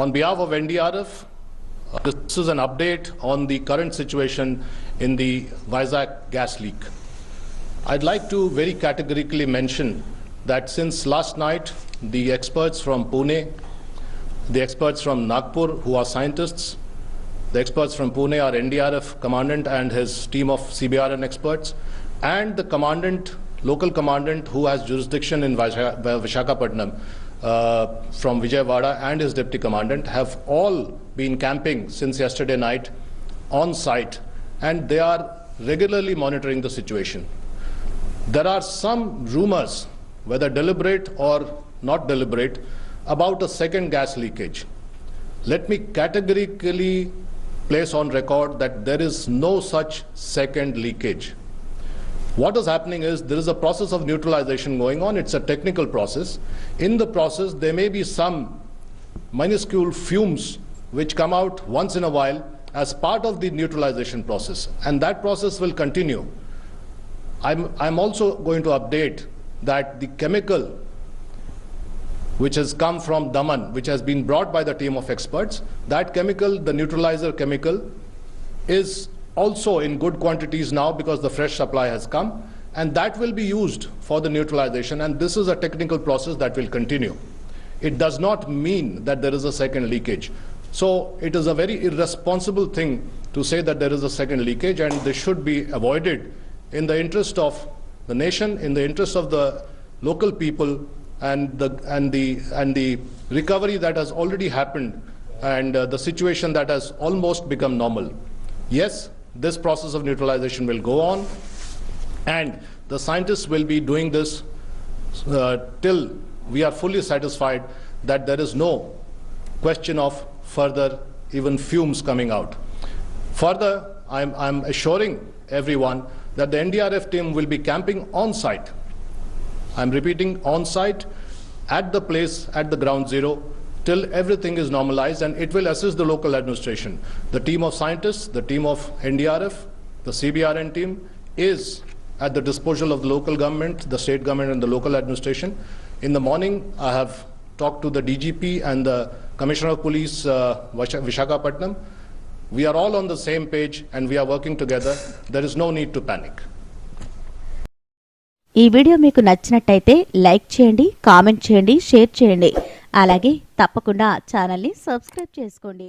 On behalf of NDRF, this is an update on the current situation in the Vizag gas leak. I'd like to very categorically mention that since last night, the experts from Pune, the experts from Nagpur who are scientists, the experts from Pune are NDRF commandant and his team of CBRN experts, and the commandant, local commandant who has jurisdiction in Visakhapatnam from Vijayawada and his deputy commandant have all been camping since yesterday night on site, and they are regularly monitoring the situation. There are some rumors, whether deliberate or not deliberate, about a second gas leakage. Let me categorically place on record that there is no such second leakage. What is happening is there is a process of neutralization going on. It's a technical process. In the process, there may be some minuscule fumes which come out once in a while as part of the neutralization process, and that process will continue. I'm also going to update that the chemical which has come from Daman, which has been brought by the team of experts, that chemical, the neutralizer chemical, is also in good quantities now because the fresh supply has come, and that will be used for the neutralization, and this is a technical process that will continue. It does not mean that there is a second leakage. So it is a very irresponsible thing to say that there is a second leakage, and this should be avoided in the interest of the nation, in the interest of the local people, and the recovery that has already happened, and the situation that has almost become normal. Yes, this process of neutralization will go on, and the scientists will be doing this till we are fully satisfied that there is no question of further even fumes coming out. Further, I'm assuring everyone that the NDRF team will be camping on site. I'm repeating, on site, at the place, at the ground zero, till everything is normalized, and it will assist the local administration. The team of scientists, the team of NDRF, the CBRN team is at the disposal of the local government, the state government and the local administration. In the morning, I have talked to the DGP and the Commissioner of Police, Visakhapatnam. We are all on the same page and we are working together. There is no need to panic. ఈ video మీకు నచ్చినట్టయితే like చేయండి, comment చేయండి, share చేయండి. అలాగే తప్పకుండా ఛానల్ని subscribe చేసుకోండి.